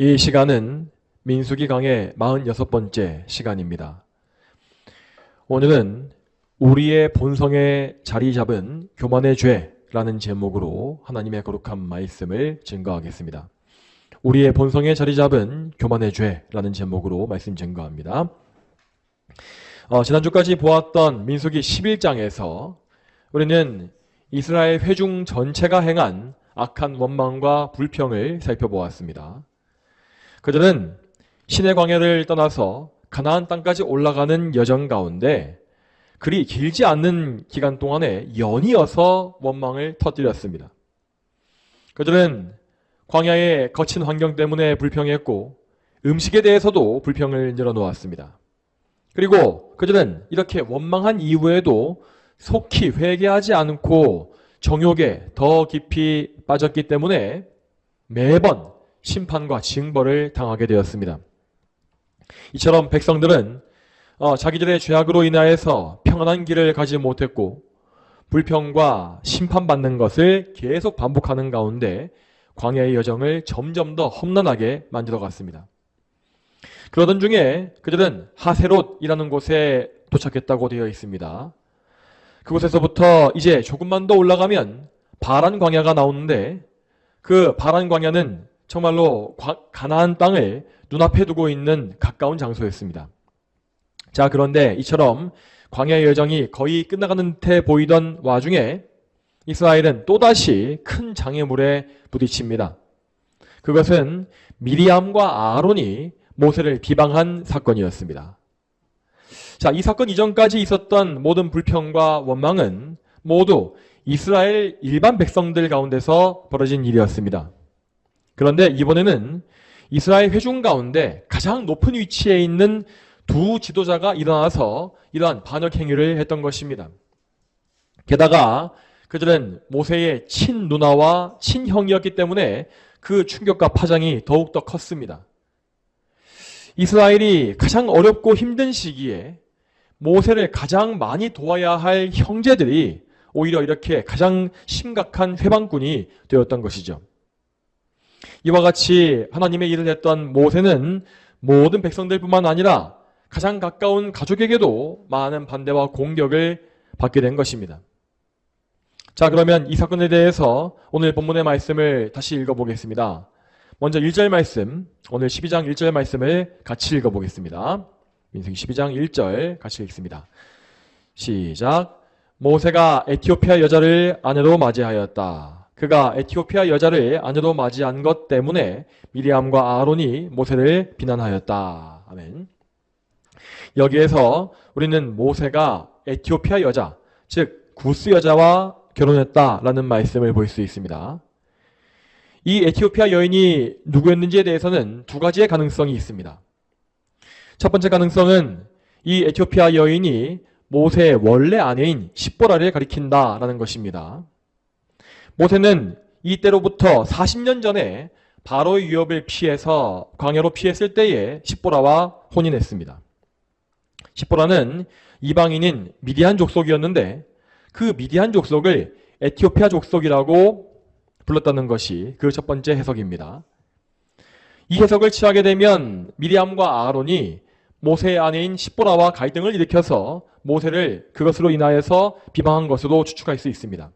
이 시간은 민수기 강의 46번째 시간입니다. 오늘은 우리의 본성에 자리 잡은 교만의 죄라는 제목으로 하나님의 거룩한 말씀을 증거하겠습니다. 우리의 본성에 자리 잡은 교만의 죄라는 제목으로 말씀 증거합니다. 지난주까지 보았던 민수기 11장에서 우리는 이스라엘 회중 전체가 행한 악한 원망과 불평을 살펴보았습니다. 그들은 시내 광야를 떠나서 가나안 땅까지 올라가는 여정 가운데 그리 길지 않는 기간 동안에 연이어서 원망을 터뜨렸습니다. 그들은 광야의 거친 환경 때문에 불평했고 음식에 대해서도 불평을 늘어놓았습니다. 그리고 그들은 이렇게 원망한 이후에도 속히 회개하지 않고 정욕에 더 깊이 빠졌기 때문에 매번 심판과 징벌을 당하게 되었습니다. 이처럼 백성들은 자기들의 죄악으로 인하여서 평안한 길을 가지 못했고 불평과 심판받는 것을 계속 반복하는 가운데 광야의 여정을 점점 더 험난하게 만들어갔습니다. 그러던 중에 그들은 하세롯이라는 곳에 도착했다고 되어 있습니다. 그곳에서부터 이제 조금만 더 올라가면 바란 광야가 나오는데 그 바란 광야는 정말로 가나안 땅을 눈앞에 두고 있는 가까운 장소였습니다. 자, 그런데 이처럼 광야의 여정이 거의 끝나가는 듯해 보이던 와중에 이스라엘은 또다시 큰 장애물에 부딪힙니다. 그것은 미리암과 아론이 모세를 비방한 사건이었습니다. 자, 이 사건 이전까지 있었던 모든 불평과 원망은 모두 이스라엘 일반 백성들 가운데서 벌어진 일이었습니다. 그런데 이번에는 이스라엘 회중 가운데 가장 높은 위치에 있는 두 지도자가 일어나서 이러한 반역 행위를 했던 것입니다. 게다가 그들은 모세의 친누나와 친형이었기 때문에 그 충격과 파장이 더욱더 컸습니다. 이스라엘이 가장 어렵고 힘든 시기에 모세를 가장 많이 도와야 할 형제들이 오히려 이렇게 가장 심각한 회방꾼이 되었던 것이죠. 이와 같이 하나님의 일을 했던 모세는 모든 백성들뿐만 아니라 가장 가까운 가족에게도 많은 반대와 공격을 받게 된 것입니다. 자, 그러면 이 사건에 대해서 오늘 본문의 말씀을 다시 읽어보겠습니다. 먼저 1절 말씀, 오늘 12장 1절 말씀을 같이 읽어보겠습니다. 민수기 12장 1절 같이 읽습니다. 시작. 모세가 에티오피아 여자를 아내로 맞이하였다. 그가 에티오피아 여자를 아내로 맞이한 것 때문에 미리암과 아론이 모세를 비난하였다. 아멘. 여기에서 우리는 모세가 에티오피아 여자, 즉 구스 여자와 결혼했다라는 말씀을 볼 수 있습니다. 이 에티오피아 여인이 누구였는지에 대해서는 두 가지의 가능성이 있습니다. 첫 번째 가능성은 이 에티오피아 여인이 모세의 원래 아내인 십보라를 가리킨다라는 것입니다. 모세는 이때로부터 40년 전에 바로의 위협을 피해서 광야로 피했을 때에 십보라와 혼인했습니다. 십보라는 이방인인 미디안 족속이었는데 그 미디안 족속을 에티오피아 족속이라고 불렀다는 것이 그 첫 번째 해석입니다. 이 해석을 취하게 되면 미리암과 아론이 모세의 아내인 십보라와 갈등을 일으켜서 모세를 그것으로 인하여서 비방한 것으로 추측할 수 있습니다.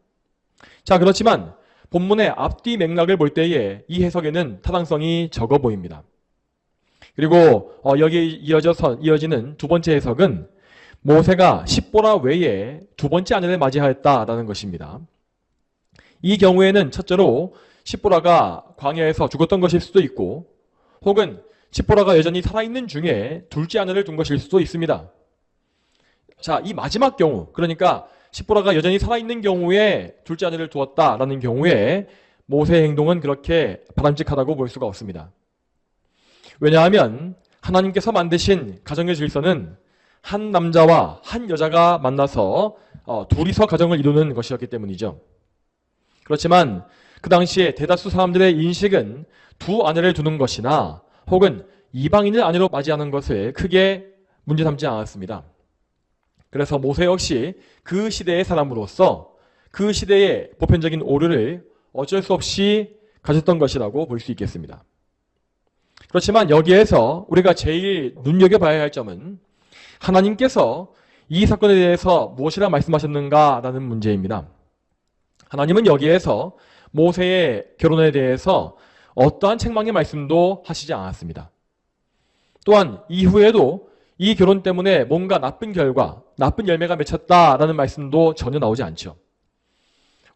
자, 그렇지만 본문의 앞뒤 맥락을 볼 때에 이 해석에는 타당성이 적어 보입니다. 그리고 여기에 이어지는 두 번째 해석은 모세가 십보라 외에 두 번째 아내를 맞이하였다라는 것입니다. 이 경우에는 첫째로 십보라가 광야에서 죽었던 것일 수도 있고 혹은 십보라가 여전히 살아있는 중에 둘째 아내를 둔 것일 수도 있습니다. 자, 이 마지막 경우, 그러니까 십보라가 여전히 살아있는 경우에 둘째 아내를 두었다라는 경우에 모세의 행동은 그렇게 바람직하다고 볼 수가 없습니다. 왜냐하면 하나님께서 만드신 가정의 질서는 한 남자와 한 여자가 만나서 둘이서 가정을 이루는 것이었기 때문이죠. 그렇지만 그 당시에 대다수 사람들의 인식은 두 아내를 두는 것이나 혹은 이방인을 아내로 맞이하는 것을 크게 문제 삼지 않았습니다. 그래서 모세 역시 그 시대의 사람으로서 그 시대의 보편적인 오류를 어쩔 수 없이 가졌던 것이라고 볼 수 있겠습니다. 그렇지만 여기에서 우리가 제일 눈여겨봐야 할 점은 하나님께서 이 사건에 대해서 무엇이라 말씀하셨는가라는 문제입니다. 하나님은 여기에서 모세의 결혼에 대해서 어떠한 책망의 말씀도 하시지 않았습니다. 또한 이후에도 이 결혼 때문에 뭔가 나쁜 결과, 나쁜 열매가 맺혔다라는 말씀도 전혀 나오지 않죠.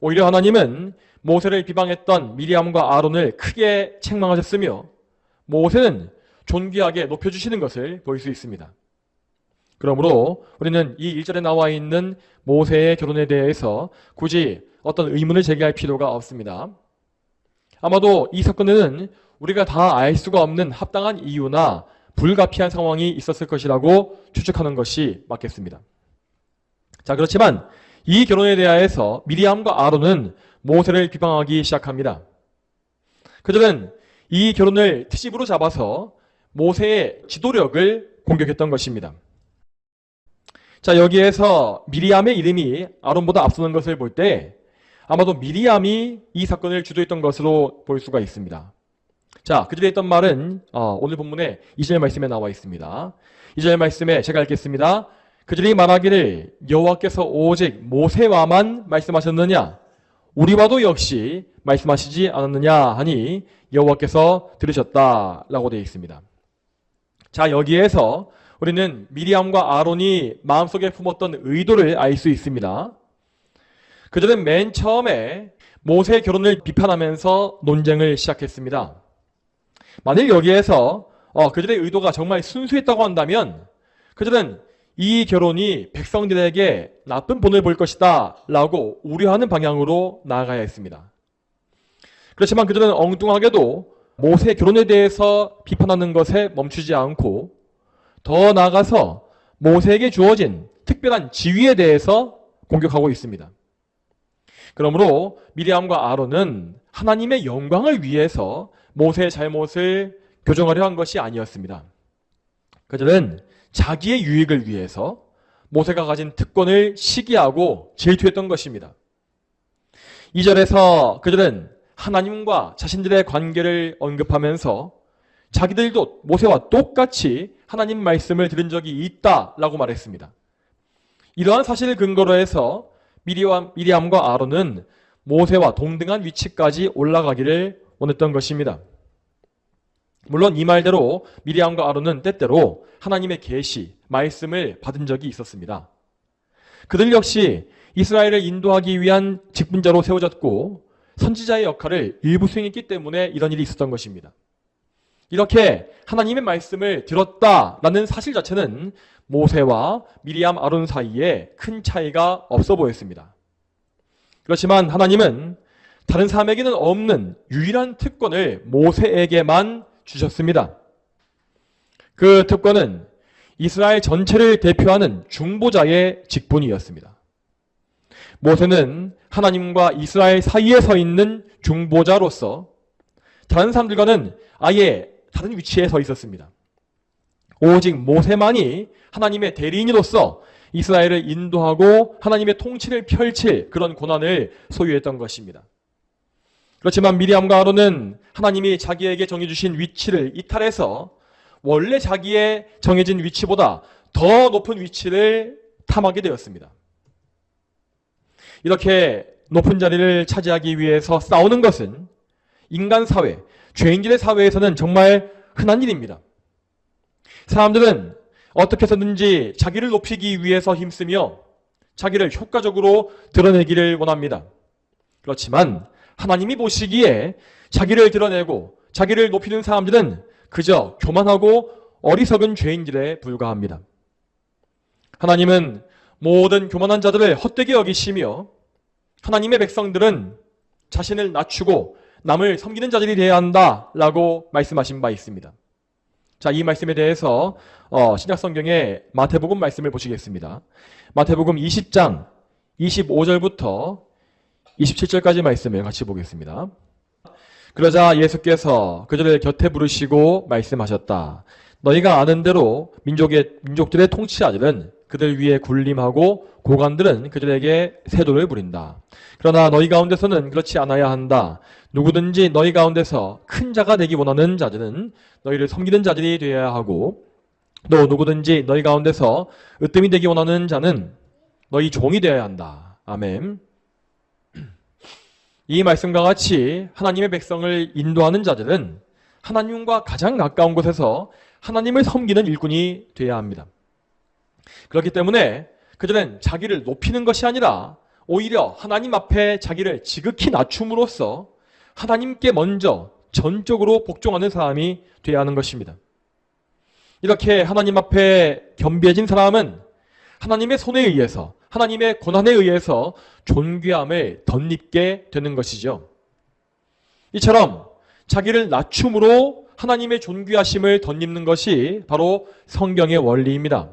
오히려 하나님은 모세를 비방했던 미리암과 아론을 크게 책망하셨으며 모세는 존귀하게 높여주시는 것을 볼 수 있습니다. 그러므로 우리는 이 1절에 나와 있는 모세의 결혼에 대해서 굳이 어떤 의문을 제기할 필요가 없습니다. 아마도 이 사건에는 우리가 다 알 수가 없는 합당한 이유나 불가피한 상황이 있었을 것이라고 추측하는 것이 맞겠습니다. 자, 그렇지만 이 결혼에 대하여서 미리암과 아론은 모세를 비방하기 시작합니다. 그들은 이 결혼을 트집으로 잡아서 모세의 지도력을 공격했던 것입니다. 자, 여기에서 미리암의 이름이 아론보다 앞서는 것을 볼 때 아마도 미리암이 이 사건을 주도했던 것으로 볼 수가 있습니다. 자, 그들이 했던 말은 오늘 본문의 2절 말씀에 나와 있습니다. 2절 말씀에 제가 읽겠습니다. 그들이 말하기를 여호와께서 오직 모세와만 말씀하셨느냐? 우리와도 역시 말씀하시지 않았느냐 하니 여호와께서 들으셨다라고 되어 있습니다. 자, 여기에서 우리는 미리암과 아론이 마음속에 품었던 의도를 알 수 있습니다. 그들은 맨 처음에 모세 결혼을 비판하면서 논쟁을 시작했습니다. 만일 여기에서 그들의 의도가 정말 순수했다고 한다면 그들은 이 결혼이 백성들에게 나쁜 본을 볼 것이다 라고 우려하는 방향으로 나아가야 했습니다. 그렇지만 그들은 엉뚱하게도 모세 결혼에 대해서 비판하는 것에 멈추지 않고 더 나아가서 모세에게 주어진 특별한 지위에 대해서 공격하고 있습니다. 그러므로 미리암과 아론은 하나님의 영광을 위해서 모세의 잘못을 교정하려 한 것이 아니었습니다. 그들은 자기의 유익을 위해서 모세가 가진 특권을 시기하고 질투했던 것입니다. 2절에서 그들은 하나님과 자신들의 관계를 언급하면서 자기들도 모세와 똑같이 하나님 말씀을 들은 적이 있다라고 말했습니다. 이러한 사실을 근거로 해서 미리암과 아론은 모세와 동등한 위치까지 올라가기를 원했던 것입니다. 물론 이 말대로 미리암과 아론은 때때로 하나님의 계시, 말씀을 받은 적이 있었습니다. 그들 역시 이스라엘을 인도하기 위한 직분자로 세워졌고 선지자의 역할을 일부 수행했기 때문에 이런 일이 있었던 것입니다. 이렇게 하나님의 말씀을 들었다라는 사실 자체는 모세와 미리암, 아론 사이에 큰 차이가 없어 보였습니다. 그렇지만 하나님은 다른 사람에게는 없는 유일한 특권을 모세에게만 주셨습니다. 그 특권은 이스라엘 전체를 대표하는 중보자의 직분이었습니다. 모세는 하나님과 이스라엘 사이에 서 있는 중보자로서 다른 사람들과는 아예 다른 위치에 서 있었습니다. 오직 모세만이 하나님의 대리인으로서 이스라엘을 인도하고 하나님의 통치를 펼칠 그런 고난을 소유했던 것입니다. 그렇지만 미리암과 아론은 하나님이 자기에게 정해주신 위치를 이탈해서 원래 자기의 정해진 위치보다 더 높은 위치를 탐하게 되었습니다. 이렇게 높은 자리를 차지하기 위해서 싸우는 것은 인간 사회, 죄인들의 사회에서는 정말 흔한 일입니다. 사람들은 어떻게 해서든지 자기를 높이기 위해서 힘쓰며 자기를 효과적으로 드러내기를 원합니다. 그렇지만 하나님이 보시기에 자기를 드러내고 자기를 높이는 사람들은 그저 교만하고 어리석은 죄인들에 불과합니다. 하나님은 모든 교만한 자들을 헛되게 여기시며 하나님의 백성들은 자신을 낮추고 남을 섬기는 자들이 되어야 한다라고 말씀하신 바 있습니다. 자, 이 말씀에 대해서 신약성경의 마태복음 말씀을 보시겠습니다. 마태복음 20장 25절부터 27절까지 말씀을 같이 보겠습니다. 그러자 예수께서 그들을 곁에 부르시고 말씀하셨다. 너희가 아는 대로 민족들의 통치자들은 그들 위에 군림하고 고관들은 그들에게 세도를 부린다. 그러나 너희 가운데서는 그렇지 않아야 한다. 누구든지 너희 가운데서 큰 자가 되기 원하는 자들은 너희를 섬기는 자들이 되어야 하고, 또 누구든지 너희 가운데서 으뜸이 되기 원하는 자는 너희 종이 되어야 한다. 아멘. 이 말씀과 같이 하나님의 백성을 인도하는 자들은 하나님과 가장 가까운 곳에서 하나님을 섬기는 일꾼이 되어야 합니다. 그렇기 때문에 그들은 자기를 높이는 것이 아니라 오히려 하나님 앞에 자기를 지극히 낮춤으로써 하나님께 먼저 전적으로 복종하는 사람이 되어야 하는 것입니다. 이렇게 하나님 앞에 겸비해진 사람은 하나님의 손에 의해서, 하나님의 고난에 의해서 존귀함을 덧입게 되는 것이죠. 이처럼 자기를 낮춤으로 하나님의 존귀하심을 덧입는 것이 바로 성경의 원리입니다.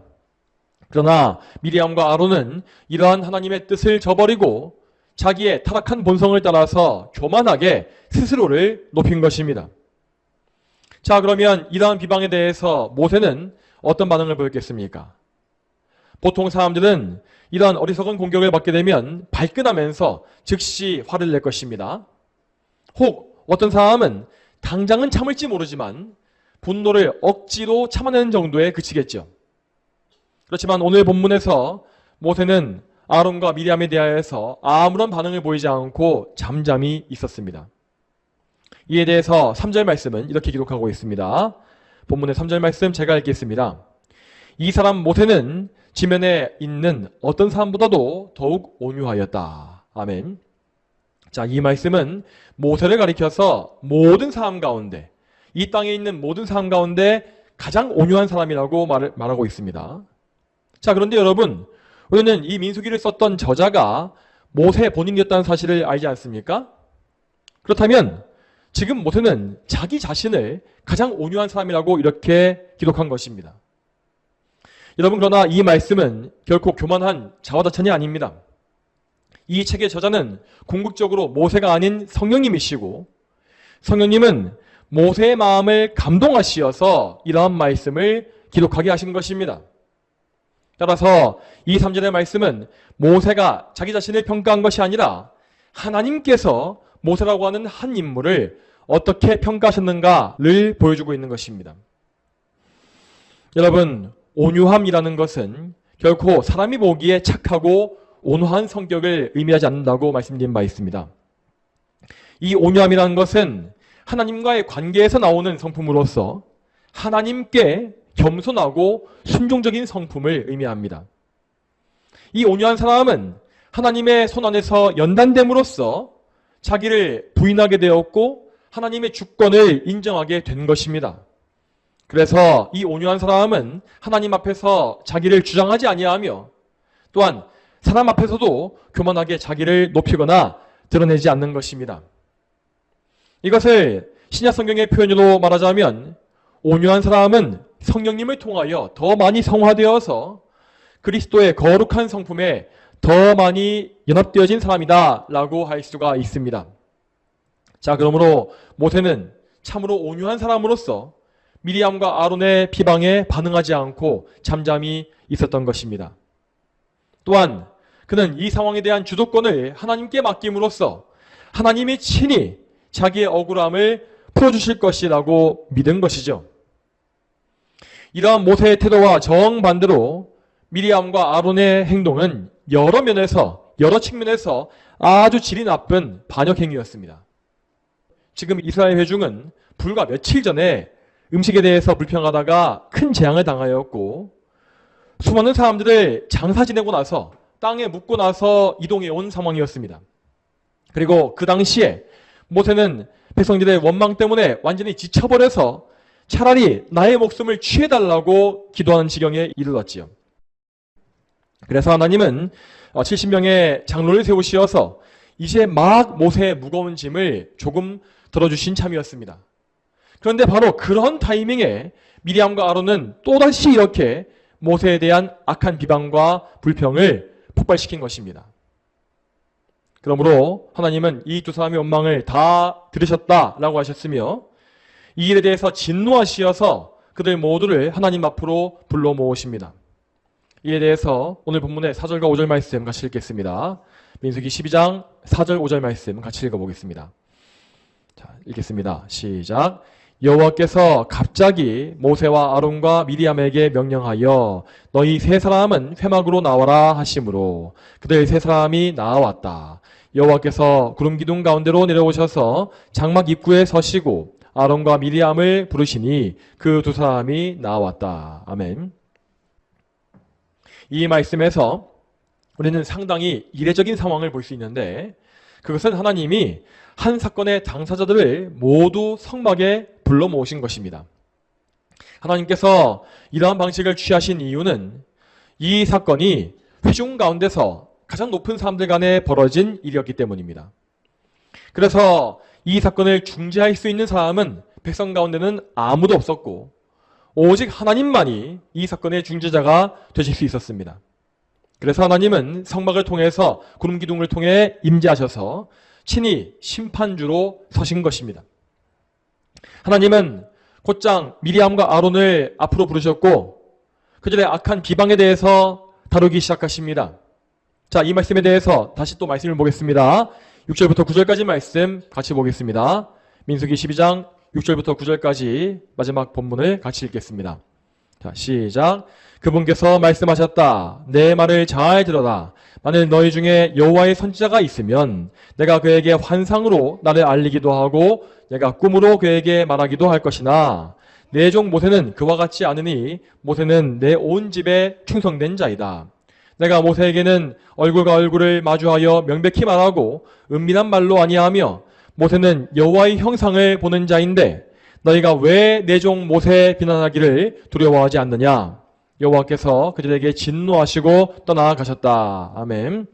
그러나 미리암과 아론은 이러한 하나님의 뜻을 저버리고 자기의 타락한 본성을 따라서 교만하게 스스로를 높인 것입니다. 자, 그러면 이러한 비방에 대해서 모세는 어떤 반응을 보였겠습니까? 보통 사람들은 이러한 어리석은 공격을 받게 되면 발끈하면서 즉시 화를 낼 것입니다. 혹 어떤 사람은 당장은 참을지 모르지만 분노를 억지로 참아내는 정도에 그치겠죠. 그렇지만 오늘 본문에서 모세는 아론과 미리암에 대하여서 아무런 반응을 보이지 않고 잠잠히 있었습니다. 이에 대해서 3절 말씀은 이렇게 기록하고 있습니다. 본문의 3절 말씀 제가 읽겠습니다. 이 사람 모세는 지면에 있는 어떤 사람보다도 더욱 온유하였다. 아멘. 자, 이 말씀은 모세를 가리켜서 모든 사람 가운데, 이 땅에 있는 모든 사람 가운데 가장 온유한 사람이라고 말하고 있습니다. 자, 그런데 여러분, 우리는 이 민수기를 썼던 저자가 모세 본인이었다는 사실을 알지 않습니까? 그렇다면 지금 모세는 자기 자신을 가장 온유한 사람이라고 이렇게 기록한 것입니다. 여러분, 그러나 이 말씀은 결코 교만한 자화자찬이 아닙니다. 이 책의 저자는 궁극적으로 모세가 아닌 성령님이시고, 성령님은 모세의 마음을 감동하시어서 이러한 말씀을 기록하게 하신 것입니다. 따라서 이 3절의 말씀은 모세가 자기 자신을 평가한 것이 아니라 하나님께서 모세라고 하는 한 인물을 어떻게 평가하셨는가를 보여주고 있는 것입니다. 여러분, 온유함이라는 것은 결코 사람이 보기에 착하고 온화한 성격을 의미하지 않는다고 말씀드린 바 있습니다. 이 온유함이라는 것은 하나님과의 관계에서 나오는 성품으로서 하나님께 겸손하고 순종적인 성품을 의미합니다. 이 온유한 사람은 하나님의 손 안에서 연단됨으로써 자기를 부인하게 되었고 하나님의 주권을 인정하게 된 것입니다. 그래서 이 온유한 사람은 하나님 앞에서 자기를 주장하지 아니하며 또한 사람 앞에서도 교만하게 자기를 높이거나 드러내지 않는 것입니다. 이것을 신약 성경의 표현으로 말하자면 온유한 사람은 성령님을 통하여 더 많이 성화되어서 그리스도의 거룩한 성품에 더 많이 연합되어진 사람이다 라고 할 수가 있습니다. 자, 그러므로 모세는 참으로 온유한 사람으로서 미리암과 아론의 비방에 반응하지 않고 잠잠히 있었던 것입니다. 또한 그는 이 상황에 대한 주도권을 하나님께 맡김으로써 하나님이 친히 자기의 억울함을 풀어주실 것이라고 믿은 것이죠. 이러한 모세의 태도와 정반대로 미리암과 아론의 행동은 여러 면에서, 여러 측면에서 아주 질이 나쁜 반역 행위였습니다. 지금 이스라엘 회중은 불과 며칠 전에 음식에 대해서 불평하다가 큰 재앙을 당하였고 수많은 사람들을 장사 지내고 나서 땅에 묻고 나서 이동해 온 상황이었습니다. 그리고 그 당시에 모세는 백성들의 원망 때문에 완전히 지쳐버려서 차라리 나의 목숨을 취해달라고 기도하는 지경에 이르렀지요. 그래서 하나님은 70명의 장로를 세우시어서 이제 막 모세의 무거운 짐을 조금 덜어주신 참이었습니다. 그런데 바로 그런 타이밍에 미리암과 아론은 또다시 이렇게 모세에 대한 악한 비방과 불평을 폭발시킨 것입니다. 그러므로 하나님은 이 두 사람의 원망을 다 들으셨다라고 하셨으며 이 일에 대해서 진노하시어서 그들 모두를 하나님 앞으로 불러 모으십니다. 이에 대해서 오늘 본문의 4절과 5절 말씀 같이 읽겠습니다. 민수기 12장 4절 5절 말씀 같이 읽어보겠습니다. 자, 읽겠습니다. 시작. 여호와께서 갑자기 모세와 아론과 미리암에게 명령하여 너희 세 사람은 회막으로 나와라 하심으로 그들 세 사람이 나아왔다. 여호와께서 구름 기둥 가운데로 내려오셔서 장막 입구에 서시고 아론과 미리암을 부르시니 그 두 사람이 나아왔다. 아멘. 이 말씀에서 우리는 상당히 이례적인 상황을 볼 수 있는데 그것은 하나님이 한 사건의 당사자들을 모두 성막에 불러 모으신 것입니다. 하나님께서 이러한 방식을 취하신 이유는 이 사건이 회중 가운데서 가장 높은 사람들 간에 벌어진 일이었기 때문입니다. 그래서 이 사건을 중재할 수 있는 사람은 백성 가운데는 아무도 없었고 오직 하나님만이 이 사건의 중재자가 되실 수 있었습니다. 그래서 하나님은 성막을 통해서 구름 기둥을 통해 임재하셔서 친히 심판주로 서신 것입니다. 하나님은 곧장 미리암과 아론을 앞으로 부르셨고 그들의 악한 비방에 대해서 다루기 시작하십니다. 자, 이 말씀에 대해서 다시 또 말씀을 보겠습니다. 6절부터 9절까지 말씀 같이 보겠습니다. 민수기 12장 6절부터 9절까지 마지막 본문을 같이 읽겠습니다. 자, 시작. 그분께서 말씀하셨다. 내 말을 잘 들어라. 만일 너희 중에 여호와의 선지자가 있으면 내가 그에게 환상으로 나를 알리기도 하고 내가 꿈으로 그에게 말하기도 할 것이나 내 종 모세는 그와 같지 않으니 모세는 내 온 집에 충성된 자이다. 내가 모세에게는 얼굴과 얼굴을 마주하여 명백히 말하고 은밀한 말로 아니하며 모세는 여호와의 형상을 보는 자인데 너희가 왜 내 종 모세 비난하기를 두려워하지 않느냐? 여호와께서 그들에게 진노하시고 떠나가셨다. 아멘.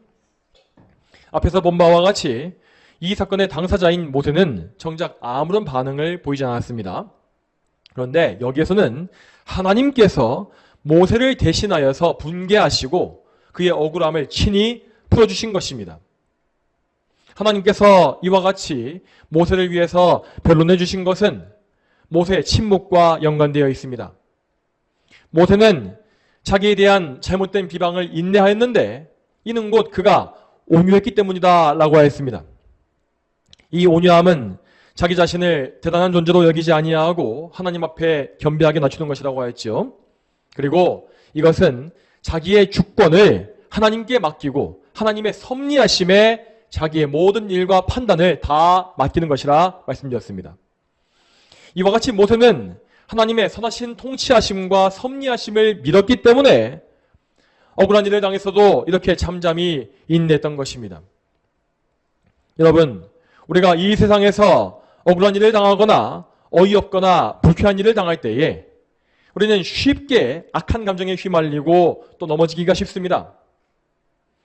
앞에서 본 바와 같이 이 사건의 당사자인 모세는 정작 아무런 반응을 보이지 않았습니다. 그런데 여기에서는 하나님께서 모세를 대신하여서 분개하시고 그의 억울함을 친히 풀어주신 것입니다. 하나님께서 이와 같이 모세를 위해서 변론해 주신 것은 모세의 침묵과 연관되어 있습니다. 모세는 자기에 대한 잘못된 비방을 인내하였는데 이는 곧 그가 온유했기 때문이다 라고 하였습니다. 이 온유함은 자기 자신을 대단한 존재로 여기지 아니하고 하나님 앞에 겸비하게 낮추는 것이라고 하였죠. 그리고 이것은 자기의 주권을 하나님께 맡기고 하나님의 섭리하심에 자기의 모든 일과 판단을 다 맡기는 것이라 말씀드렸습니다. 이와 같이 모세는 하나님의 선하신 통치하심과 섭리하심을 믿었기 때문에 억울한 일을 당했어도 이렇게 잠잠히 인내했던 것입니다. 여러분, 우리가 이 세상에서 억울한 일을 당하거나 어이없거나 불쾌한 일을 당할 때에 우리는 쉽게 악한 감정에 휘말리고 또 넘어지기가 쉽습니다.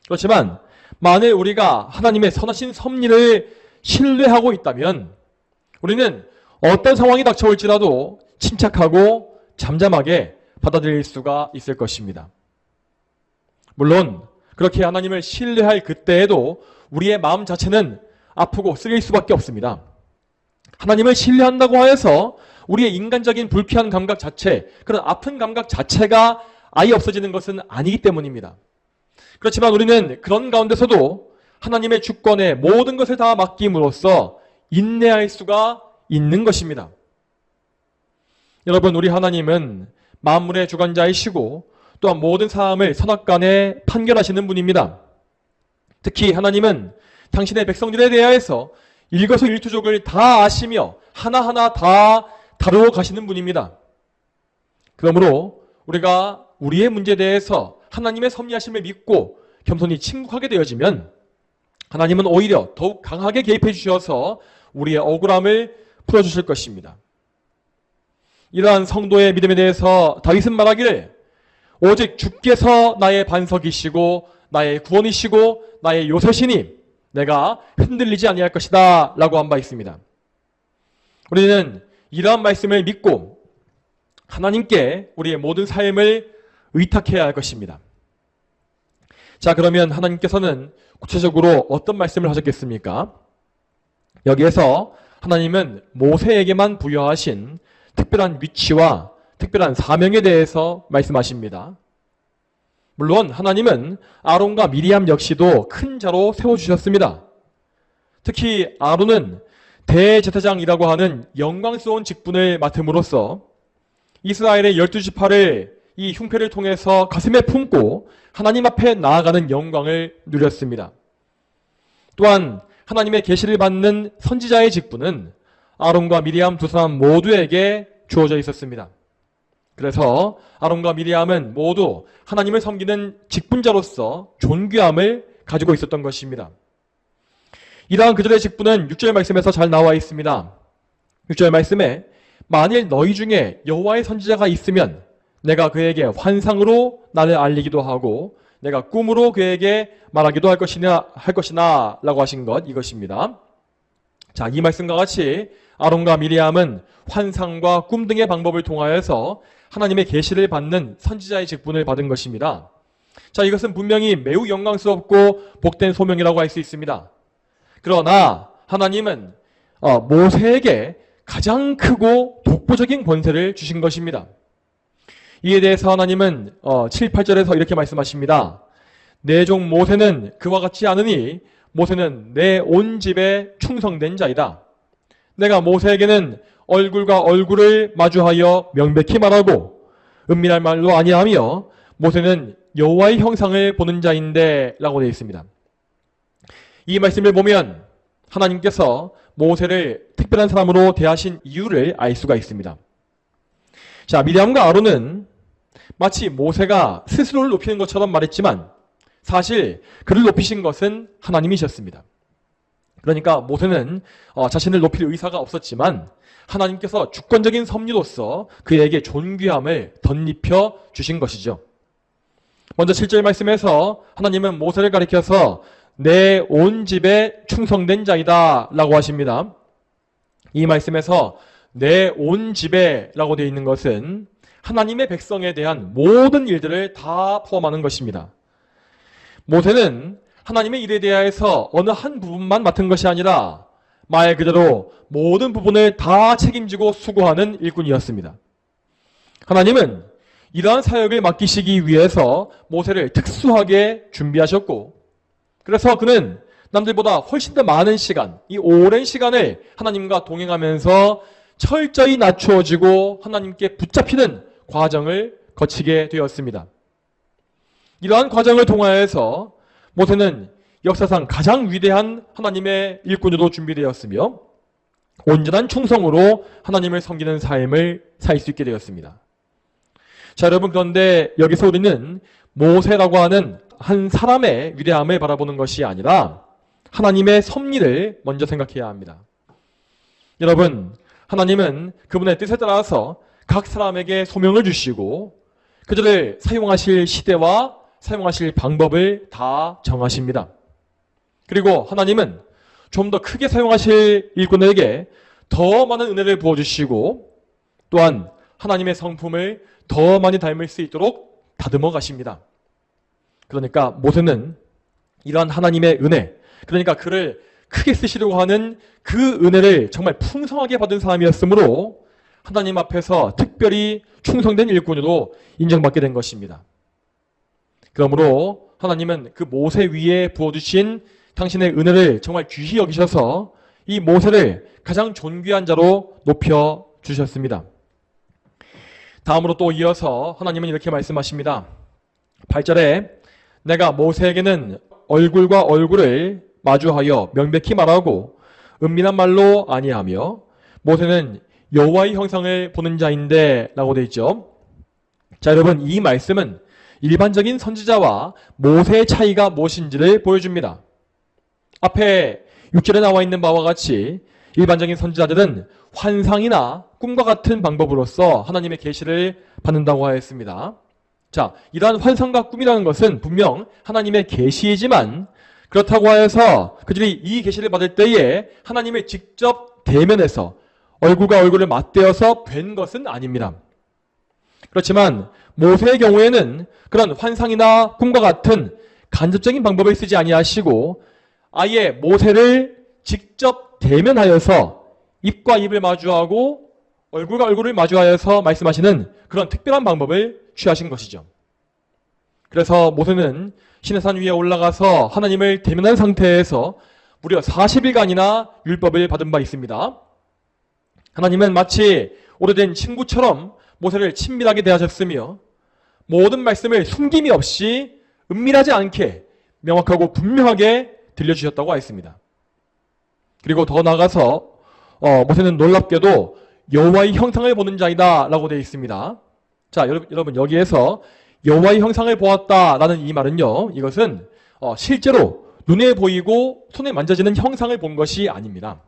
그렇지만 만일 우리가 하나님의 선하신 섭리를 신뢰하고 있다면 우리는 어떤 상황이 닥쳐올지라도 침착하고 잠잠하게 받아들일 수가 있을 것입니다. 물론 그렇게 하나님을 신뢰할 그때에도 우리의 마음 자체는 아프고 쓰릴 수밖에 없습니다. 하나님을 신뢰한다고 하여서 우리의 인간적인 불쾌한 감각 자체, 그런 아픈 감각 자체가 아예 없어지는 것은 아니기 때문입니다. 그렇지만 우리는 그런 가운데서도 하나님의 주권에 모든 것을 다 맡김으로써 인내할 수가 있는 것입니다. 여러분, 우리 하나님은 만물의 주관자이시고 또한 모든 사람을 선악간에 판결하시는 분입니다. 특히 하나님은 당신의 백성들에 대하여서 일거수일투족을 다 아시며 하나하나 다 다루어 가시는 분입니다. 그러므로 우리가 우리의 문제에 대해서 하나님의 섭리하심을 믿고 겸손히 침묵하게 되어지면 하나님은 오히려 더욱 강하게 개입해 주셔서 우리의 억울함을 풀어주실 것입니다. 이러한 성도의 믿음에 대해서 다윗은 말하기를 오직 주께서 나의 반석이시고 나의 구원이시고 나의 요새시니 내가 흔들리지 아니할 것이다 라고 한 바 있습니다. 우리는 이러한 말씀을 믿고 하나님께 우리의 모든 삶을 의탁해야 할 것입니다. 자, 그러면 하나님께서는 구체적으로 어떤 말씀을 하셨겠습니까? 여기에서 하나님은 모세에게만 부여하신 특별한 위치와 특별한 사명에 대해서 말씀하십니다. 물론 하나님은 아론과 미리암 역시도 큰 자로 세워주셨습니다. 특히 아론은 대제사장이라고 하는 영광스러운 직분을 맡음으로써 이스라엘의 12지파를 이 흉패를 통해서 가슴에 품고 하나님 앞에 나아가는 영광을 누렸습니다. 또한 하나님의 계시를 받는 선지자의 직분은 아론과 미리암 두 사람 모두에게 주어져 있었습니다. 그래서 아론과 미리암은 모두 하나님을 섬기는 직분자로서 존귀함을 가지고 있었던 것입니다. 이러한 그들의 직분은 6절 말씀에서 잘 나와 있습니다. 6절 말씀에 만일 너희 중에 여호와의 선지자가 있으면 내가 그에게 환상으로 나를 알리기도 하고 내가 꿈으로 그에게 말하기도 할 것이나 라고 하신 것 이것입니다. 자, 이 말씀과 같이 아론과 미리암은 환상과 꿈 등의 방법을 통하여서 하나님의 계시를 받는 선지자의 직분을 받은 것입니다. 자, 이것은 분명히 매우 영광스럽고 복된 소명이라고 할 수 있습니다. 그러나 하나님은 모세에게 가장 크고 독보적인 권세를 주신 것입니다. 이에 대해서 하나님은 7, 8절에서 이렇게 말씀하십니다. 내 종 모세는 그와 같지 않으니 모세는 내 온 집에 충성된 자이다. 내가 모세에게는 얼굴과 얼굴을 마주하여 명백히 말하고 은밀한 말로 아니하며 모세는 여호와의 형상을 보는 자인데 라고 되어 있습니다. 이 말씀을 보면 하나님께서 모세를 특별한 사람으로 대하신 이유를 알 수가 있습니다. 자, 미리암과 아론은 마치 모세가 스스로를 높이는 것처럼 말했지만 사실 그를 높이신 것은 하나님이셨습니다. 그러니까 모세는 자신을 높일 의사가 없었지만 하나님께서 주권적인 섭리로서 그에게 존귀함을 덧입혀 주신 것이죠. 먼저 7절 말씀에서 하나님은 모세를 가리켜서 내 온 집에 충성된 자이다 라고 하십니다. 이 말씀에서 내 온 집에 라고 되어 있는 것은 하나님의 백성에 대한 모든 일들을 다 포함하는 것입니다. 모세는 하나님의 일에 대하여서 어느 한 부분만 맡은 것이 아니라 말 그대로 모든 부분을 다 책임지고 수고하는 일꾼이었습니다. 하나님은 이러한 사역을 맡기시기 위해서 모세를 특수하게 준비하셨고 그래서 그는 남들보다 훨씬 더 많은 시간, 이 오랜 시간을 하나님과 동행하면서 철저히 낮추어지고 하나님께 붙잡히는 과정을 거치게 되었습니다. 이러한 과정을 통하여서 모세는 역사상 가장 위대한 하나님의 일꾼으로 준비되었으며 온전한 충성으로 하나님을 섬기는 삶을 살 수 있게 되었습니다. 자, 여러분, 그런데 여기서 우리는 모세라고 하는 한 사람의 위대함을 바라보는 것이 아니라 하나님의 섭리를 먼저 생각해야 합니다. 여러분, 하나님은 그분의 뜻에 따라서 각 사람에게 소명을 주시고 그들을 사용하실 시대와 사용하실 방법을 다 정하십니다. 그리고 하나님은 좀 더 크게 사용하실 일꾼에게 더 많은 은혜를 부어주시고 또한 하나님의 성품을 더 많이 닮을 수 있도록 다듬어 가십니다. 그러니까 모세는 이러한 하나님의 은혜, 그러니까 그를 크게 쓰시려고 하는 그 은혜를 정말 풍성하게 받은 사람이었으므로 하나님 앞에서 특별히 충성된 일꾼으로 인정받게 된 것입니다. 그러므로 하나님은 그 모세 위에 부어주신 당신의 은혜를 정말 귀히 여기셔서 이 모세를 가장 존귀한 자로 높여 주셨습니다. 다음으로 또 이어서 하나님은 이렇게 말씀하십니다. 8절에 내가 모세에게는 얼굴과 얼굴을 마주하여 명백히 말하고 은밀한 말로 아니하며 모세는 여호와의 형상을 보는 자인데 라고 되어 있죠. 자, 여러분, 이 말씀은 일반적인 선지자와 모세의 차이가 무엇인지를 보여줍니다. 앞에 6절에 나와 있는 바와 같이 일반적인 선지자들은 환상이나 꿈과 같은 방법으로서 하나님의 계시를 받는다고 하였습니다. 자, 이러한 환상과 꿈이라는 것은 분명 하나님의 계시이지만 그렇다고 하여서 그들이 이 계시를 받을 때에 하나님을 직접 대면해서 얼굴과 얼굴을 맞대어서 뵌 것은 아닙니다. 그렇지만 모세의 경우에는 그런 환상이나 꿈과 같은 간접적인 방법을 쓰지 아니하시고 아예 모세를 직접 대면하여서 입과 입을 마주하고 얼굴과 얼굴을 마주하여서 말씀하시는 그런 특별한 방법을 취하신 것이죠. 그래서 모세는 시내산 위에 올라가서 하나님을 대면한 상태에서 무려 40일간이나 율법을 받은 바 있습니다. 하나님은 마치 오래된 친구처럼 모세를 친밀하게 대하셨으며 모든 말씀을 숨김이 없이 은밀하지 않게 명확하고 분명하게 들려주셨다고 하였습니다. 그리고 더 나아가서 모세는 놀랍게도 여호와의 형상을 보는 자이다 라고 되어 있습니다. 자, 여러분 여기에서 여호와의 형상을 보았다라는 이 말은요, 이것은 실제로 눈에 보이고 손에 만져지는 형상을 본 것이 아닙니다.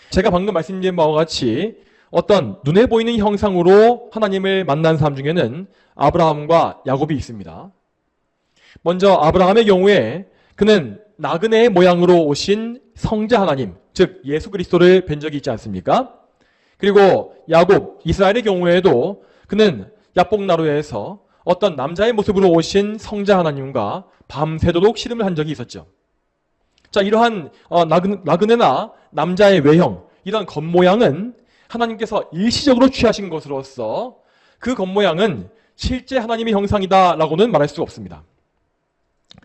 제가 방금 말씀드린 바와 같이 어떤 눈에 보이는 형상으로 하나님을 만난 사람 중에는 아브라함과 야곱이 있습니다. 먼저 아브라함의 경우에 그는 나그네의 모양으로 오신 성자 하나님, 즉 예수 그리스도를 뵌 적이 있지 않습니까? 그리고 야곱, 이스라엘의 경우에도 그는 야복나루에서 어떤 남자의 모습으로 오신 성자 하나님과 밤새도록 씨름을 한 적이 있었죠. 자, 이러한 나그네나 남자의 외형, 이런 겉모양은 하나님께서 일시적으로 취하신 것으로서 그 겉모양은 실제 하나님의 형상이다라고는 말할 수 없습니다.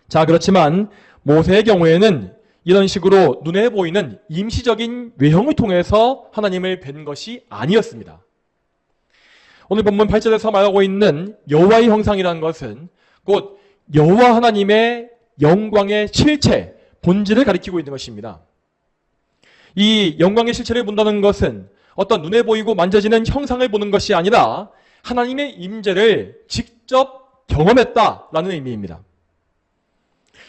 자, 그렇지만 모세의 경우에는 이런 식으로 눈에 보이는 임시적인 외형을 통해서 하나님을 뵌 것이 아니었습니다. 오늘 본문 8절에서 말하고 있는 여호와의 형상이라는 것은 곧 여호와 하나님의 영광의 실체, 본질을 가리키고 있는 것입니다. 이 영광의 실체를 본다는 것은 어떤 눈에 보이고 만져지는 형상을 보는 것이 아니라 하나님의 임재를 직접 경험했다라는 의미입니다.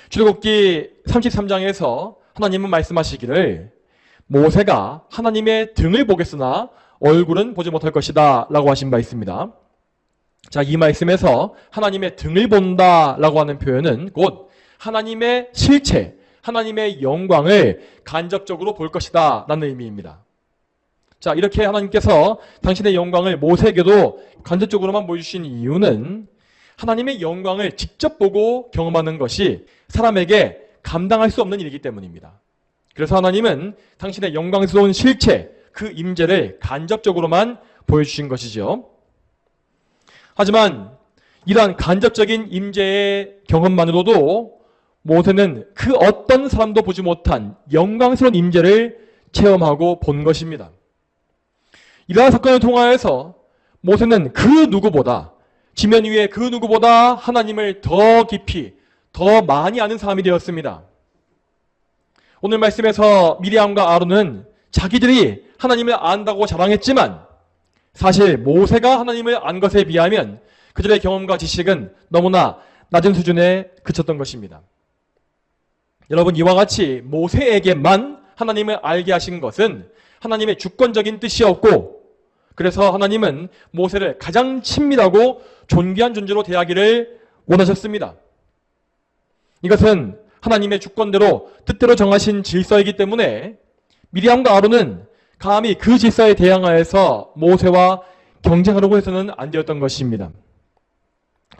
출애굽기 33장에서 하나님은 말씀하시기를 모세가 하나님의 등을 보겠으나 얼굴은 보지 못할 것이다 라고 하신 바 있습니다. 자, 이 말씀에서 하나님의 등을 본다 라고 하는 표현은 곧 하나님의 실체, 하나님의 영광을 간접적으로 볼 것이다 라는 의미입니다. 자, 이렇게 하나님께서 당신의 영광을 모세에게도 간접적으로만 보여주신 이유는 하나님의 영광을 직접 보고 경험하는 것이 사람에게 감당할 수 없는 일이기 때문입니다. 그래서 하나님은 당신의 영광스러운 실체, 그 임재를 간접적으로만 보여주신 것이죠. 하지만 이러한 간접적인 임재의 경험만으로도 모세는 그 어떤 사람도 보지 못한 영광스러운 임재를 체험하고 본 것입니다. 이러한 사건을 통하여서 모세는 그 누구보다, 지면 위에 그 누구보다 하나님을 더 깊이, 더 많이 아는 사람이 되었습니다. 오늘 말씀에서 미리암과 아론은 자기들이 하나님을 안다고 자랑했지만 사실 모세가 하나님을 안 것에 비하면 그들의 경험과 지식은 너무나 낮은 수준에 그쳤던 것입니다. 여러분, 이와 같이 모세에게만 하나님을 알게 하신 것은 하나님의 주권적인 뜻이었고, 그래서 하나님은 모세를 가장 친밀하고 존귀한 존재로 대하기를 원하셨습니다. 이것은 하나님의 주권대로 뜻대로 정하신 질서이기 때문에 미리암과 아론은 감히 그 질서에 대항하여서 모세와 경쟁하려고 해서는 안 되었던 것입니다.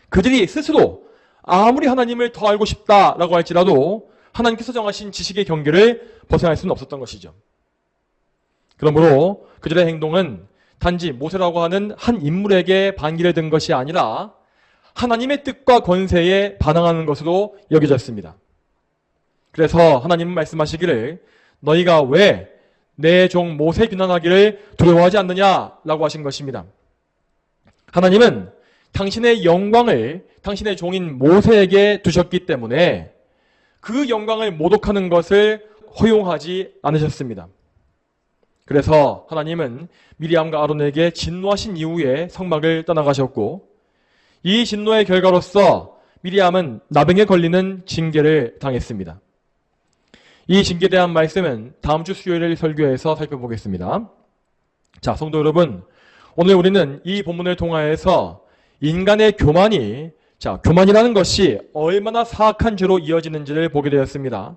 그들이 스스로 아무리 하나님을 더 알고 싶다라고 할지라도 하나님께서 정하신 지식의 경계를 벗어날 수는 없었던 것이죠. 그러므로 그들의 행동은 단지 모세라고 하는 한 인물에게 반기를 든 것이 아니라 하나님의 뜻과 권세에 반항하는 것으로 여겨졌습니다. 그래서 하나님은 말씀하시기를 너희가 왜 내 종 모세 비난하기를 두려워하지 않느냐라고 하신 것입니다. 하나님은 당신의 영광을 당신의 종인 모세에게 두셨기 때문에 그 영광을 모독하는 것을 허용하지 않으셨습니다. 그래서 하나님은 미리암과 아론에게 진노하신 이후에 성막을 떠나가셨고, 이 진노의 결과로서 미리암은 나병에 걸리는 징계를 당했습니다. 이 징계에 대한 말씀은 다음 주 수요일 설교에서 살펴보겠습니다. 자, 성도 여러분, 오늘 우리는 이 본문을 통하여서 인간의 교만이, 교만이라는 것이 얼마나 사악한 죄로 이어지는지를 보게 되었습니다.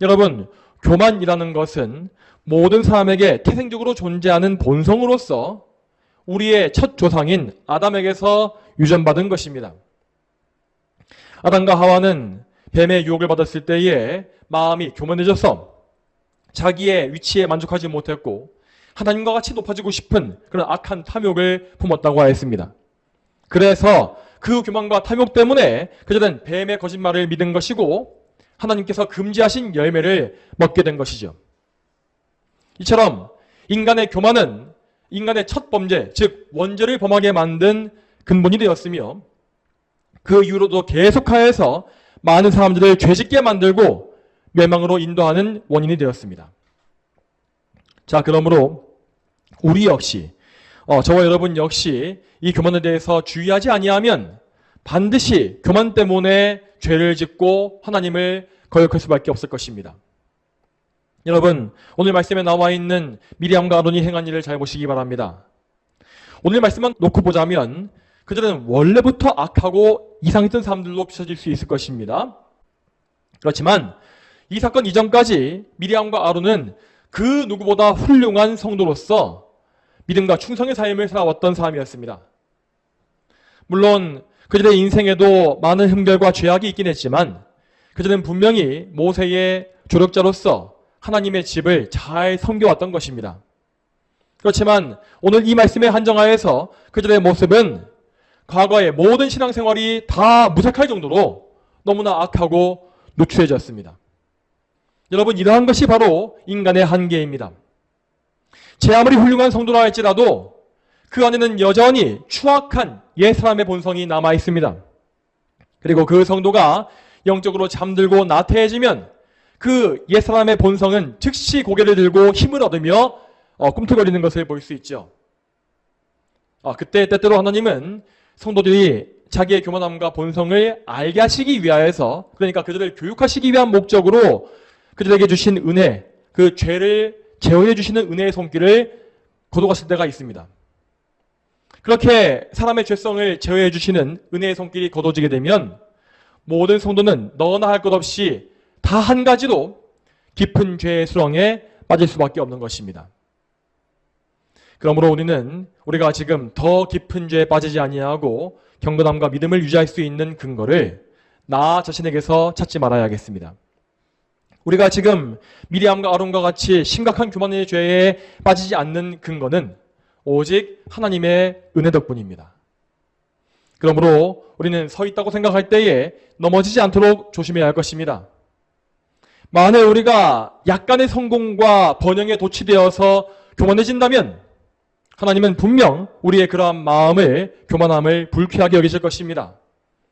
여러분, 교만이라는 것은 모든 사람에게 태생적으로 존재하는 본성으로서 우리의 첫 조상인 아담에게서 유전받은 것입니다. 아담과 하와는 뱀의 유혹을 받았을 때에 마음이 교만해져서 자기의 위치에 만족하지 못했고 하나님과 같이 높아지고 싶은 그런 악한 탐욕을 품었다고 하였습니다. 그래서 그 교만과 탐욕 때문에 그들은 뱀의 거짓말을 믿은 것이고 하나님께서 금지하신 열매를 먹게 된 것이죠. 이처럼 인간의 교만은 인간의 첫 범죄, 즉 원죄를 범하게 만든 근본이 되었으며 그 이후로도 계속하여서 많은 사람들을 죄짓게 만들고 멸망으로 인도하는 원인이 되었습니다. 자, 그러므로 우리 역시 저와 여러분 역시 이 교만에 대해서 주의하지 아니하면 반드시 교만 때문에 죄를 짓고 하나님을 거역할 수밖에 없을 것입니다. 여러분, 오늘 말씀에 나와 있는 미리암과 아론이 행한 일을 잘 보시기 바랍니다. 오늘 말씀만 놓고 보자면 그들은 원래부터 악하고 이상했던 사람들로 비춰질 수 있을 것입니다. 그렇지만 이 사건 이전까지 미리암과 아론은 그 누구보다 훌륭한 성도로서 믿음과 충성의 삶을 살아왔던 사람이었습니다. 물론 그들의 인생에도 많은 흠결과 죄악이 있긴 했지만 그들은 분명히 모세의 조력자로서 하나님의 집을 잘 섬겨왔던 것입니다. 그렇지만 오늘 이 말씀에 한정하여서 그들의 모습은 과거의 모든 신앙생활이 다 무색할 정도로 너무나 악하고 누추해졌습니다. 여러분, 이러한 것이 바로 인간의 한계입니다. 제 아무리 훌륭한 성도라 할지라도 그 안에는 여전히 추악한 옛사람의 본성이 남아 있습니다. 그리고 그 성도가 영적으로 잠들고 나태해지면 그 옛사람의 본성은 즉시 고개를 들고 힘을 얻으며 꿈틀거리는 것을 볼 수 있죠. 그때 때때로 하나님은 성도들이 자기의 교만함과 본성을 알게 하시기 위하여서, 그러니까 그들을 교육하시기 위한 목적으로 그들에게 주신 은혜, 그 죄를 제어해 주시는 은혜의 손길을 거둬갔을 때가 있습니다. 그렇게 사람의 죄성을 제어해 주시는 은혜의 손길이 거둬지게 되면 모든 성도는 너나 할 것 없이 다 한 가지로 깊은 죄의 수렁에 빠질 수밖에 없는 것입니다. 그러므로 우리가 지금 더 깊은 죄에 빠지지 아니하고 경건함과 믿음을 유지할 수 있는 근거를 나 자신에게서 찾지 말아야겠습니다. 우리가 지금 미리암과 아론과 같이 심각한 교만의 죄에 빠지지 않는 근거는 오직 하나님의 은혜 덕분입니다. 그러므로 우리는 서 있다고 생각할 때에 넘어지지 않도록 조심해야 할 것입니다. 만약 우리가 약간의 성공과 번영에 도취되어서 교만해진다면 하나님은 분명 우리의 그러한 마음을, 교만함을 불쾌하게 여기실 것입니다.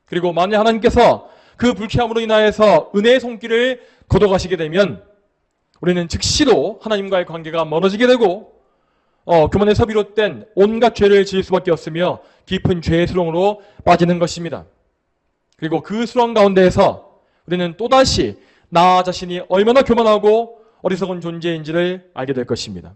그리고 만약 하나님께서 그 불쾌함으로 인하여서 은혜의 손길을 거둬가시게 되면 우리는 즉시로 하나님과의 관계가 멀어지게 되고 교만에서 비롯된 온갖 죄를 지을 수밖에 없으며 깊은 죄의 수렁으로 빠지는 것입니다. 그리고 그 수렁 가운데에서 우리는 또다시 나 자신이 얼마나 교만하고 어리석은 존재인지를 알게 될 것입니다.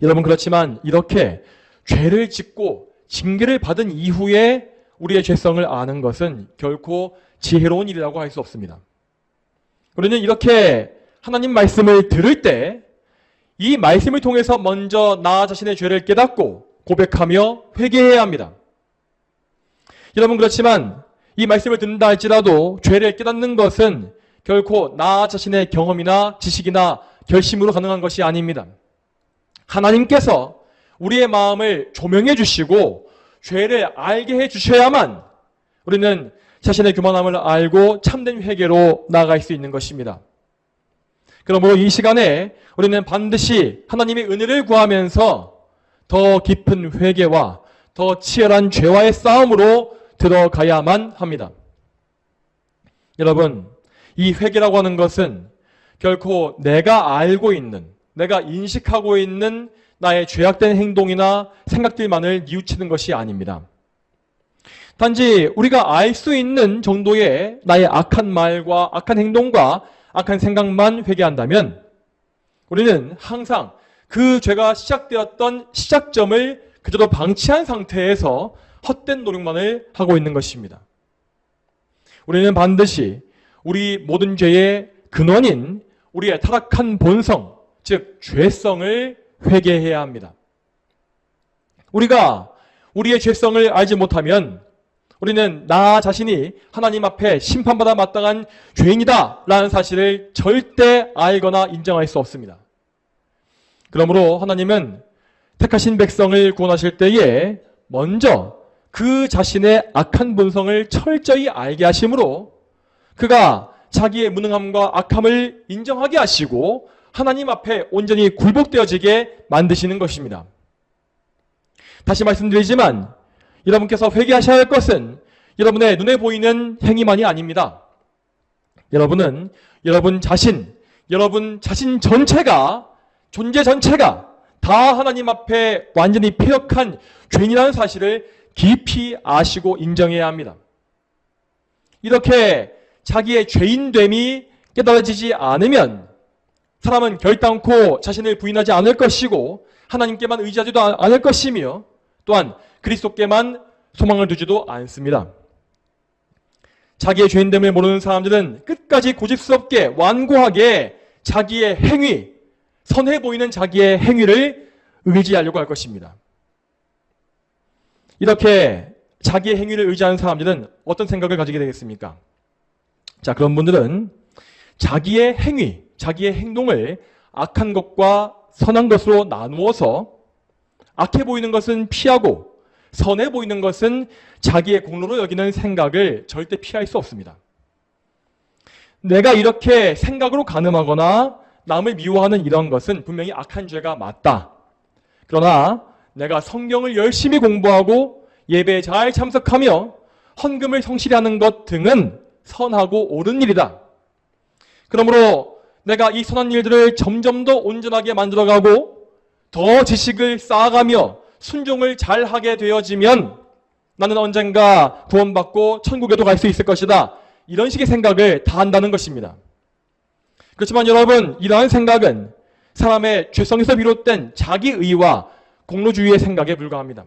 여러분, 그렇지만 이렇게 죄를 짓고 징계를 받은 이후에 우리의 죄성을 아는 것은 결코 지혜로운 일이라고 할 수 없습니다. 우리는 이렇게 하나님 말씀을 들을 때 이 말씀을 통해서 먼저 나 자신의 죄를 깨닫고 고백하며 회개해야 합니다. 여러분, 그렇지만 이 말씀을 듣는다 할지라도 죄를 깨닫는 것은 결코 나 자신의 경험이나 지식이나 결심으로 가능한 것이 아닙니다. 하나님께서 우리의 마음을 조명해 주시고 죄를 알게 해 주셔야만 우리는 자신의 교만함을 알고 참된 회개로 나아갈 수 있는 것입니다. 그러므로 이 시간에 우리는 반드시 하나님의 은혜를 구하면서 더 깊은 회개와 더 치열한 죄와의 싸움으로 들어가야만 합니다. 여러분, 이 회개라고 하는 것은 결코 내가 알고 있는, 내가 인식하고 있는 나의 죄악된 행동이나 생각들만을 뉘우치는 것이 아닙니다. 단지 우리가 알 수 있는 정도의 나의 악한 말과 악한 행동과 악한 생각만 회개한다면 우리는 항상 그 죄가 시작되었던 시작점을 그대로 방치한 상태에서 헛된 노력만을 하고 있는 것입니다. 우리는 반드시 우리 모든 죄의 근원인 우리의 타락한 본성, 즉 죄성을 회개해야 합니다. 우리가 우리의 죄성을 알지 못하면 우리는 나 자신이 하나님 앞에 심판받아 마땅한 죄인이다 라는 사실을 절대 알거나 인정할 수 없습니다. 그러므로 하나님은 택하신 백성을 구원하실 때에 먼저 그 자신의 악한 본성을 철저히 알게 하심으로 그가 자기의 무능함과 악함을 인정하게 하시고 하나님 앞에 온전히 굴복되어지게 만드시는 것입니다. 다시 말씀드리지만 여러분께서 회개하셔야 할 것은 여러분의 눈에 보이는 행위만이 아닙니다. 여러분은 여러분 자신 전체가, 존재 전체가 다 하나님 앞에 완전히 패역한 죄인이라는 사실을 깊이 아시고 인정해야 합니다. 이렇게 자기의 죄인됨이 깨달아지지 않으면 사람은 결단코 자신을 부인하지 않을 것이고 하나님께만 의지하지도 않을 것이며 또한 그리스도께만 소망을 두지도 않습니다. 자기의 죄인됨을 모르는 사람들은 끝까지 고집스럽게 완고하게 자기의 행위, 선해 보이는 자기의 행위를 의지하려고 할 것입니다. 이렇게 자기의 행위를 의지하는 사람들은 어떤 생각을 가지게 되겠습니까? 자, 그런 분들은 자기의 행위, 자기의 행동을 악한 것과 선한 것으로 나누어서 악해 보이는 것은 피하고 선해 보이는 것은 자기의 공로로 여기는 생각을 절대 피할 수 없습니다. 내가 이렇게 생각으로 간음하거나 남을 미워하는 이런 것은 분명히 악한 죄가 맞다. 그러나 내가 성경을 열심히 공부하고 예배에 잘 참석하며 헌금을 성실히 하는 것 등은 선하고 옳은 일이다. 그러므로 내가 이 선한 일들을 점점 더 온전하게 만들어가고 더 지식을 쌓아가며 순종을 잘하게 되어지면 나는 언젠가 구원받고 천국에도 갈 수 있을 것이다. 이런 식의 생각을 다 한다는 것입니다. 그렇지만 여러분, 이러한 생각은 사람의 죄성에서 비롯된 자기의와 공로주의의 생각에 불과합니다.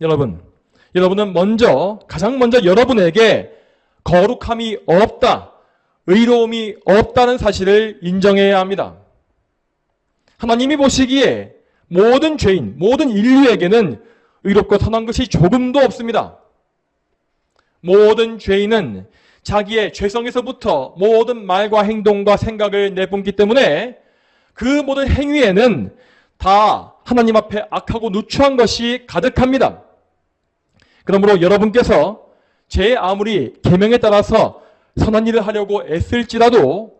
여러분은 가장 먼저 여러분에게 거룩함이 없다, 의로움이 없다는 사실을 인정해야 합니다. 하나님이 보시기에 모든 죄인, 모든 인류에게는 의롭고 선한 것이 조금도 없습니다. 모든 죄인은 자기의 죄성에서부터 모든 말과 행동과 생각을 내뿜기 때문에 그 모든 행위에는 다 하나님 앞에 악하고 누추한 것이 가득합니다. 그러므로 여러분께서 제 아무리 계명에 따라서 선한 일을 하려고 애쓸지라도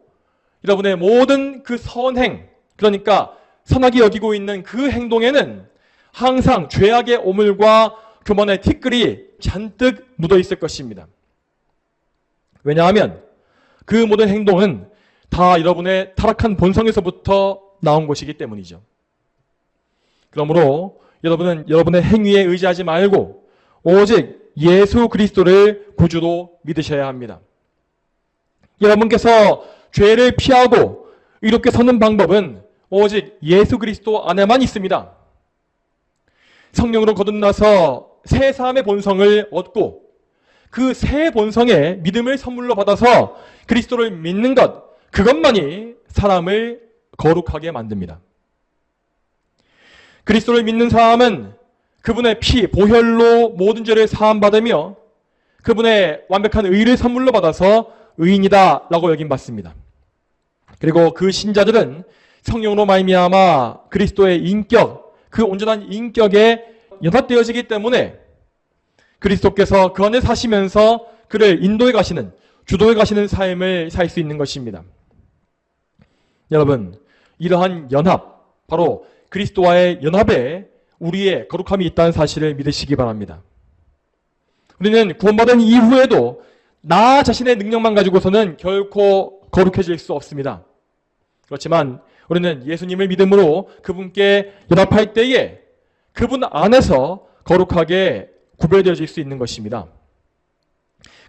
여러분의 모든 그 선행, 그러니까 선하게 여기고 있는 그 행동에는 항상 죄악의 오물과 교만의 티끌이 잔뜩 묻어 있을 것입니다. 왜냐하면 그 모든 행동은 다 여러분의 타락한 본성에서부터 나온 것이기 때문이죠. 그러므로 여러분은 여러분의 행위에 의지하지 말고 오직 예수 그리스도를 구주로 믿으셔야 합니다. 여러분께서 죄를 피하고 이렇게 서는 방법은 오직 예수 그리스도 안에만 있습니다. 성령으로 거듭나서 새 사람의 본성을 얻고 그 새 본성에 믿음을 선물로 받아서 그리스도를 믿는 것, 그것만이 사람을 거룩하게 만듭니다. 그리스도를 믿는 사람은 그분의 피, 보혈로 모든 죄를 사함받으며 그분의 완벽한 의를 선물로 받아서 의인이다 라고 여김받습니다. 그리고 그 신자들은 성령으로 말미암아 그리스도의 인격, 그 온전한 인격에 연합되어지기 때문에 그리스도께서 그 안에 사시면서 그를 인도해 가시는, 주도해 가시는 삶을 살 수 있는 것입니다. 여러분, 이러한 연합, 바로 그리스도와의 연합에 우리의 거룩함이 있다는 사실을 믿으시기 바랍니다. 우리는 구원받은 이후에도 나 자신의 능력만 가지고서는 결코 거룩해질 수 없습니다. 그렇지만 우리는 예수님을 믿음으로 그분께 연합할 때에 그분 안에서 거룩하게 구별되어질 수 있는 것입니다.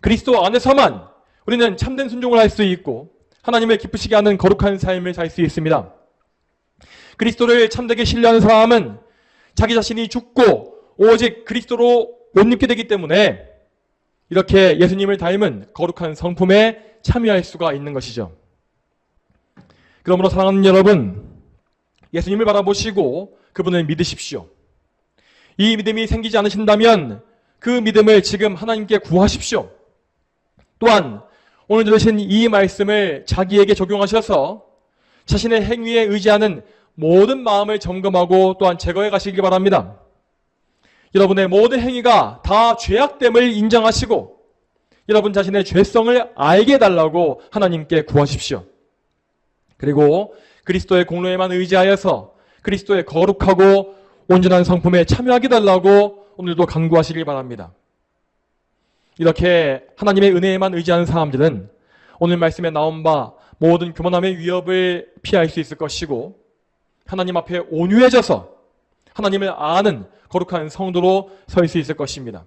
그리스도 안에서만 우리는 참된 순종을 할 수 있고 하나님을 기쁘시게 하는 거룩한 삶을 살 수 있습니다. 그리스도를 참되게 신뢰하는 사람은 자기 자신이 죽고 오직 그리스도로 옷 입게 되기 때문에 이렇게 예수님을 닮은 거룩한 성품에 참여할 수가 있는 것이죠. 그러므로 사랑하는 여러분, 예수님을 바라보시고 그분을 믿으십시오. 이 믿음이 생기지 않으신다면 그 믿음을 지금 하나님께 구하십시오. 또한 오늘 들으신 이 말씀을 자기에게 적용하셔서 자신의 행위에 의지하는 모든 마음을 점검하고 또한 제거해 가시기 바랍니다. 여러분의 모든 행위가 다 죄악됨을 인정하시고 여러분 자신의 죄성을 알게 해달라고 하나님께 구하십시오. 그리고 그리스도의 공로에만 의지하여서 그리스도의 거룩하고 온전한 성품에 참여하게 해달라고 오늘도 간구하시길 바랍니다. 이렇게 하나님의 은혜에만 의지하는 사람들은 오늘 말씀에 나온 바 모든 교만함의 위협을 피할 수 있을 것이고 하나님 앞에 온유해져서 하나님을 아는 거룩한 성도로 설 수 있을 것입니다.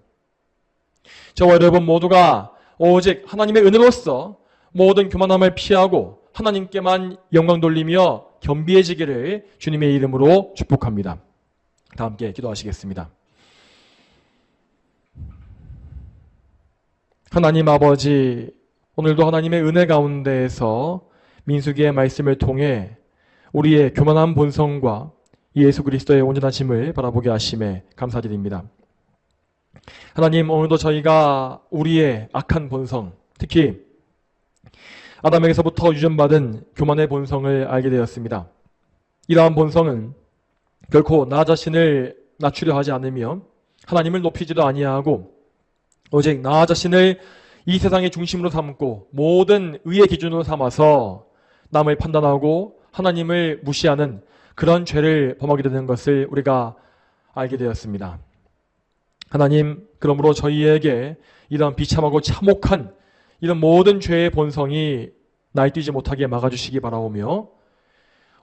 저와 여러분 모두가 오직 하나님의 은혜로서 모든 교만함을 피하고 하나님께만 영광 돌리며 겸비해지기를 주님의 이름으로 축복합니다. 다 함께 기도하시겠습니다. 하나님 아버지, 오늘도 하나님의 은혜 가운데에서 민수기의 말씀을 통해 우리의 교만한 본성과 예수 그리스도의 온전하심을 바라보게 하심에 감사드립니다. 하나님, 오늘도 저희가 우리의 악한 본성, 특히 아담에게서부터 유전받은 교만의 본성을 알게 되었습니다. 이러한 본성은 결코 나 자신을 낮추려 하지 않으며 하나님을 높이지도 아니하고 오직 나 자신을 이 세상의 중심으로 삼고 모든 의의 기준으로 삼아서 남을 판단하고 하나님을 무시하는 그런 죄를 범하게 되는 것을 우리가 알게 되었습니다. 하나님, 그러므로 저희에게 이런 비참하고 참혹한 이런 모든 죄의 본성이 날뛰지 못하게 막아주시기 바라오며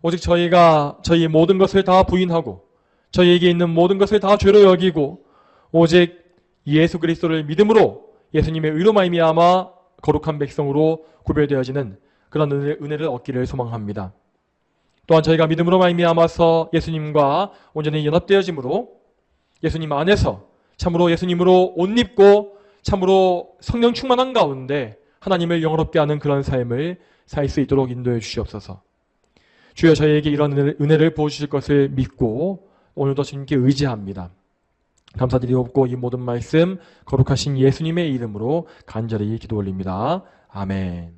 오직 저희가 저희의 모든 것을 다 부인하고 저희에게 있는 모든 것을 다 죄로 여기고 오직 예수 그리스도를 믿음으로 예수님의 의로 말미암아 거룩한 백성으로 구별되어지는 그런 은혜를 얻기를 소망합니다. 또한 저희가 믿음으로 말미암아서 예수님과 온전히 연합되어짐으로 예수님 안에서 참으로 예수님으로 옷 입고 참으로 성령 충만한 가운데 하나님을 영화롭게 하는 그런 삶을 살 수 있도록 인도해 주시옵소서. 주여, 저희에게 이런 은혜를 부어주실 것을 믿고 오늘도 주님께 의지합니다. 감사드리옵고 이 모든 말씀 거룩하신 예수님의 이름으로 간절히 기도 올립니다. 아멘.